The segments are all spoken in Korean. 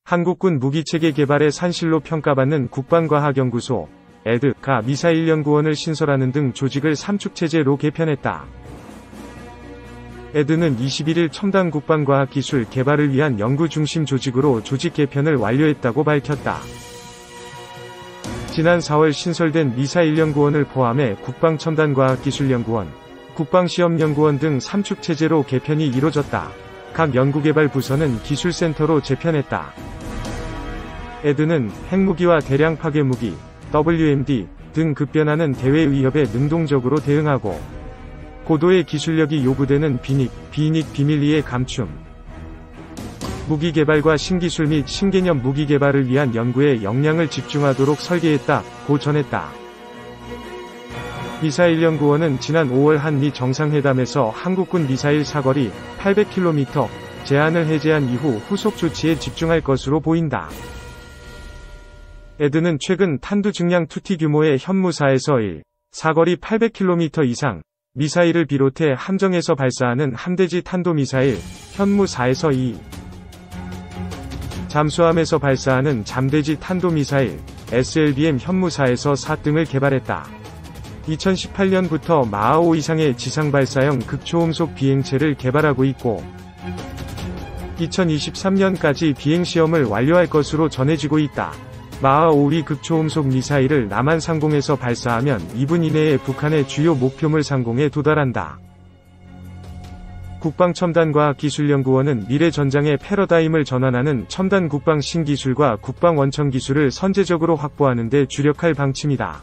한국군 무기체계 개발의 산실로 평가받는 국방과학연구소, ED가 미사일연구원을 신설하는 등 조직을 삼축체제로 개편했다. ED는 21일 첨단 국방과학기술 개발을 위한 연구 중심 조직으로 조직 개편을 완료했다고 밝혔다. 지난 4월 신설된 미사일연구원을 포함해 국방첨단과학기술연구원, 국방시험연구원 등 삼축체제로 개편이 이뤄졌다. 각 연구개발부서는 기술센터로 재편했다. ED는 핵무기와 대량 파괴무기, WMD 등 급변하는 대외 위협에 능동적으로 대응하고 고도의 기술력이 요구되는 비닉 비밀리에 감춤, 무기개발과 신기술 및 신개념 무기개발을 위한 연구에 역량을 집중하도록 설계했다고 전했다. 미사일연구원은 지난 5월 한미 정상회담에서 한국군 미사일 사거리 800km 제한을 해제한 이후 후속 조치에 집중할 것으로 보인다. ED는 최근 탄두 증량 투티 규모의 현무 4에서 1, 사거리 800km 이상 미사일을 비롯해 함정에서 발사하는 함대지 탄도미사일 현무 4에서 2, 잠수함에서 발사하는 잠대지 탄도미사일 SLBM 현무 4에서 4 등을 개발했다. 2018년부터 마하 5 이상의 지상발사형 극초음속 비행체를 개발하고 있고 2023년까지 비행시험을 완료할 것으로 전해지고 있다. 마하 5위 극초음속 미사일을 남한 상공에서 발사하면 2분 이내에 북한의 주요 목표물 상공에 도달한다. 국방첨단과학기술연구원은 미래 전장의 패러다임을 전환하는 첨단 국방 신기술과 국방 원천 기술을 선제적으로 확보하는 데 주력할 방침이다.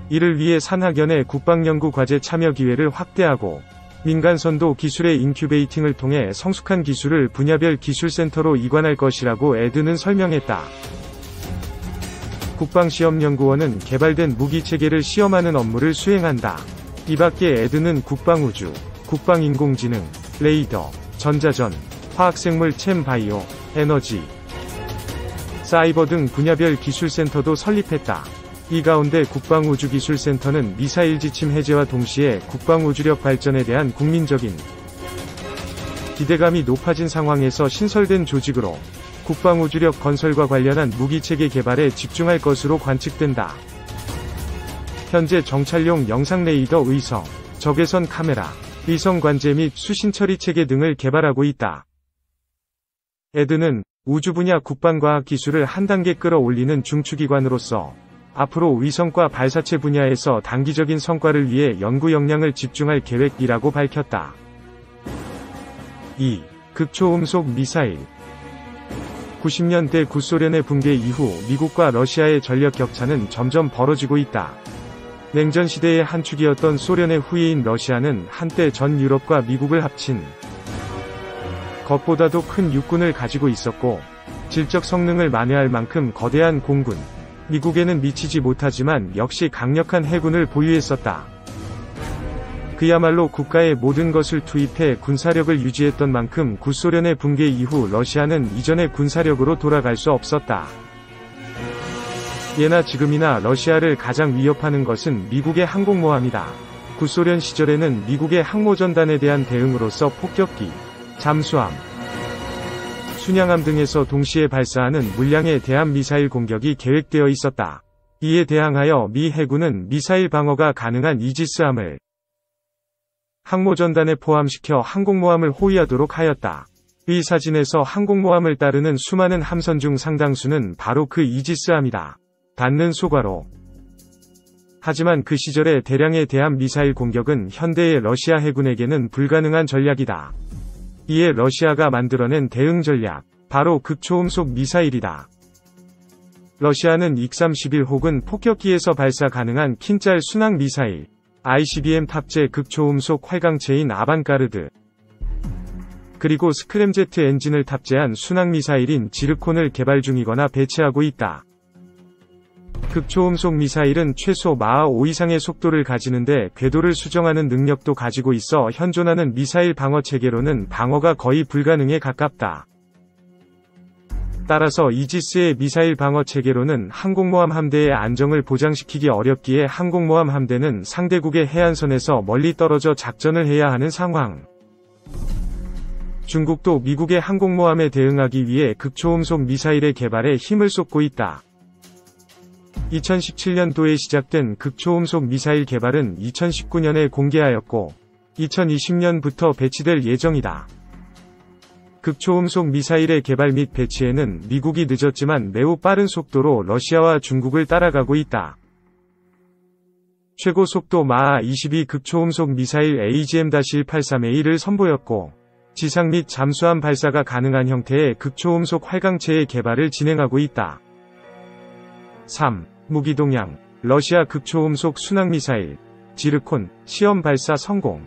이를 위해 산학연의 국방연구 과제 참여 기회를 확대하고 민간선도 기술의 인큐베이팅을 통해 성숙한 기술을 분야별 기술센터로 이관할 것이라고 ED는 설명했다. 국방시험연구원은 개발된 무기체계를 시험하는 업무를 수행한다. 이 밖에 ED는 국방우주, 국방인공지능, 레이더, 전자전, 화학생물 챔 바이오, 에너지, 사이버 등 분야별 기술센터도 설립했다. 이 가운데 국방우주기술센터는 미사일 지침 해제와 동시에 국방우주력 발전에 대한 국민적인 기대감이 높아진 상황에서 신설된 조직으로 국방우주력 건설과 관련한 무기체계 개발에 집중할 것으로 관측된다. 현재 정찰용 영상 레이더 의성, 적외선 카메라, 위성 관제 및 수신 처리 체계 등을 개발하고 있다. ED는 우주 분야 국방과학 기술을 한 단계 끌어올리는 중추기관으로서 앞으로 위성과 발사체 분야에서 단기적인 성과를 위해 연구 역량을 집중할 계획이라고 밝혔다. 2. 극초음속 미사일 90년대 구소련의 붕괴 이후 미국과 러시아의 전력 격차는 점점 벌어지고 있다. 냉전 시대의 한 축이었던 소련의 후예인 러시아는 한때 전 유럽과 미국을 합친 것보다도 큰 육군을 가지고 있었고 질적 성능을 만회할 만큼 거대한 공군, 미국에는 미치지 못하지만 역시 강력한 해군을 보유했었다. 그야말로 국가의 모든 것을 투입해 군사력을 유지했던 만큼 구소련의 붕괴 이후 러시아는 이전의 군사력으로 돌아갈 수 없었다. 예나 지금이나 러시아를 가장 위협하는 것은 미국의 항공모함이다. 구소련 시절에는 미국의 항모전단에 대한 대응으로서 폭격기, 잠수함, 순양함 등에서 동시에 발사하는 물량의 대함 미사일 공격이 계획되어 있었다. 이에 대항하여 미 해군은 미사일 방어가 가능한 이지스함을 항모전단에 포함시켜 항공모함을 호위하도록 하였다. 이 사진에서 항공모함을 따르는 수많은 함선 중 상당수는 바로 그 이지스함이다. 닿는 소과로. 하지만 그 시절의 대량의 대함 미사일 공격은 현대의 러시아 해군에게는 불가능한 전략이다. 이에 러시아가 만들어낸 대응 전략, 바로 극초음속 미사일이다. 러시아는 익-31 혹은 폭격기에서 발사 가능한 킨짤 순항 미사일, ICBM 탑재 극초음속 활강체인 아반가르드, 그리고 스크램제트 엔진을 탑재한 순항 미사일인 지르콘을 개발 중이거나 배치하고 있다. 극초음속 미사일은 최소 마하 5 이상의 속도를 가지는데 궤도를 수정하는 능력도 가지고 있어 현존하는 미사일 방어 체계로는 방어가 거의 불가능에 가깝다. 따라서 이지스의 미사일 방어 체계로는 항공모함 함대의 안정을 보장시키기 어렵기에 항공모함 함대는 상대국의 해안선에서 멀리 떨어져 작전을 해야 하는 상황. 중국도 미국의 항공모함에 대응하기 위해 극초음속 미사일의 개발에 힘을 쏟고 있다. 2017년도에 시작된 극초음속 미사일 개발은 2019년에 공개하였고 2020년부터 배치될 예정이다. 극초음속 미사일의 개발 및 배치에는 미국이 늦었지만 매우 빠른 속도로 러시아와 중국을 따라가고 있다. 최고 속도 마하 22 극초음속 미사일 AGM-183A를 선보였고 지상 및 잠수함 발사가 가능한 형태의 극초음속 활강체의 개발을 진행하고 있다. 3. 무기 동향. 러시아 극초음속 순항미사일 지르콘 시험 발사 성공.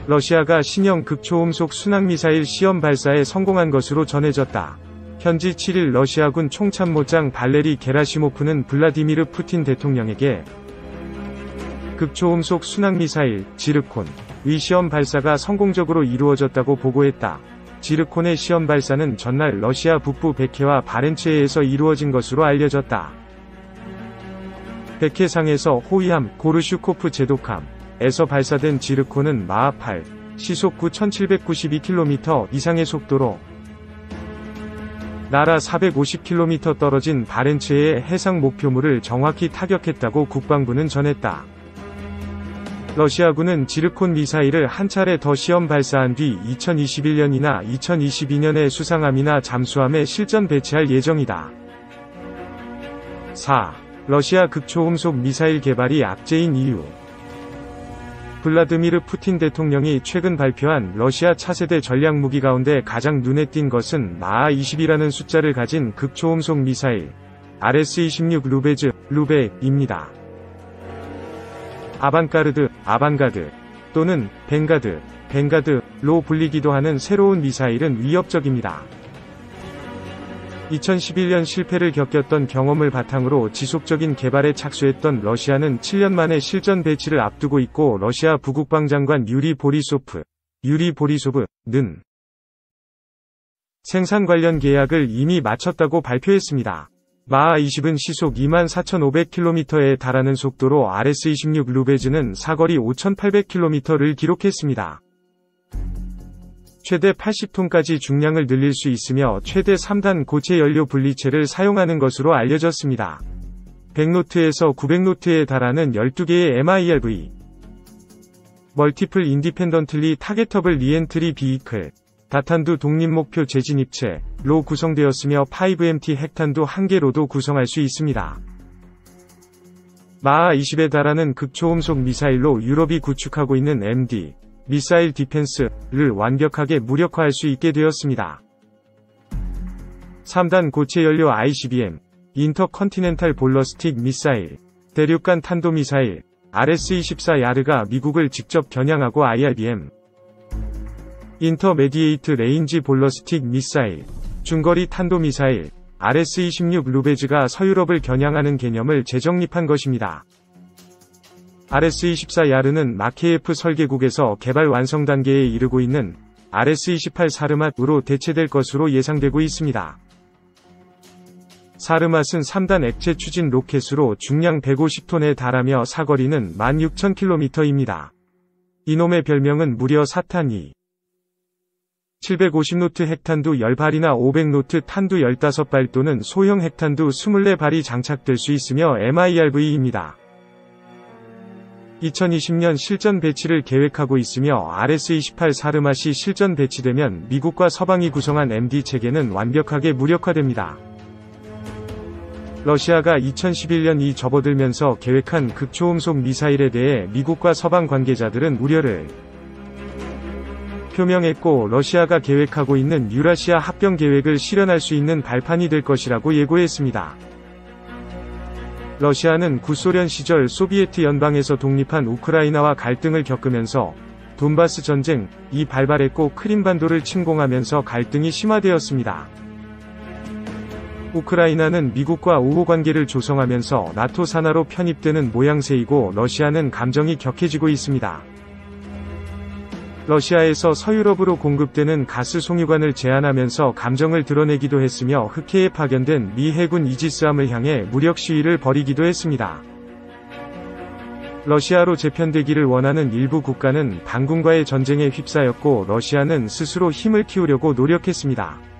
러시아가 신형 극초음속 순항미사일 시험 발사에 성공한 것으로 전해졌다. 현지 7일 러시아군 총참모장 발레리 게라시모프는 블라디미르 푸틴 대통령에게 극초음속 순항미사일 지르콘 의 시험 발사가 성공적으로 이루어졌다고 보고했다. 지르콘의 시험 발사는 전날 러시아 북부 베케와 바렌츠해에서 이루어진 것으로 알려졌다. 베케상에서 호위함 고르슈코프 제독함에서 발사된 지르콘은 마하 8, 시속 9,792km 이상의 속도로 나라 450km 떨어진 바렌츠해의 해상 목표물을 정확히 타격했다고 국방부는 전했다. 러시아군은 지르콘 미사일을 한 차례 더 시험 발사한 뒤 2021년이나 2022년에 수상함이나 잠수함에 실전 배치할 예정이다. 4. 러시아 극초음속 미사일 개발이 악재인 이유. 블라드미르 푸틴 대통령이 최근 발표한 러시아 차세대 전략무기 가운데 가장 눈에 띈 것은 마하 20이라는 숫자를 가진 극초음속 미사일 RS-26 루베입니다. 아방가드 또는 뱅가드로 불리기도 하는 새로운 미사일은 위협적입니다. 2011년 실패를 겪었던 경험을 바탕으로 지속적인 개발에 착수했던 러시아는 7년 만에 실전 배치를 앞두고 있고 러시아 부국방장관 유리 보리소브는 생산 관련 계약을 이미 마쳤다고 발표했습니다. 마하 20은 시속 24,500km에 달하는 속도로 RS-26 루베즈는 사거리 5,800km를 기록했습니다. 최대 80톤까지 중량을 늘릴 수 있으며 최대 3단 고체 연료 분리체를 사용하는 것으로 알려졌습니다. 100노트에서 900노트에 달하는 12개의 MIRV 멀티플 인디펜던틀리 타겟터블 리엔트리 비이클 다탄두 독립목표 재진입체로 구성되었으며 5MT 핵탄두 1개로도 구성할 수 있습니다. 마하 20에 달하는 극초음속 미사일로 유럽이 구축하고 있는 MD 미사일 디펜스를 완벽하게 무력화할 수 있게 되었습니다. 3단 고체 연료 ICBM 인터컨티넨탈 볼러스틱 미사일 대륙간 탄도미사일 RS-24 야르가 미국을 직접 겨냥하고 IRBM 인터메디에이트 레인지 볼러스틱 미사일 중거리 탄도미사일 RS-26 루베즈가 서유럽을 겨냥하는 개념을 재정립한 것입니다. RS-24 야르는 마케예프 설계국에서 개발 완성 단계에 이르고 있는 RS-28 사르맛으로 대체될 것으로 예상되고 있습니다. 사르맛은 3단 액체 추진 로켓으로 중량 150톤에 달하며 사거리는 16,000km입니다. 이놈의 별명은 무려 사탄이 750노트 핵탄두 10발이나 500노트 탄두 15발 또는 소형 핵탄두 24발이 장착될 수 있으며 MIRV입니다. 2020년 실전 배치를 계획하고 있으며 RS-28 사르맛이 실전 배치되면 미국과 서방이 구성한 MD 체계는 완벽하게 무력화됩니다. 러시아가 2011년이 접어들면서 계획한 극초음속 미사일에 대해 미국과 서방 관계자들은 우려를 표명했고 러시아가 계획하고 있는 유라시아 합병 계획을 실현할 수 있는 발판이 될 것이라고 예고했습니다. 러시아는 구소련 시절 소비에트 연방에서 독립한 우크라이나와 갈등을 겪으면서 돈바스 전쟁이 발발했고 크림반도를 침공하면서 갈등이 심화되었습니다. 우크라이나는 미국과 우호관계를 조성하면서 나토 산하로 편입되는 모양새이고 러시아는 감정이 격해지고 있습니다. 러시아에서 서유럽으로 공급되는 가스 송유관을 제한하면서 감정을 드러내기도 했으며 흑해에 파견된 미 해군 이지스함을 향해 무력 시위를 벌이기도 했습니다. 러시아로 재편되기를 원하는 일부 국가는 반군과의 전쟁에 휩싸였고 러시아는 스스로 힘을 키우려고 노력했습니다.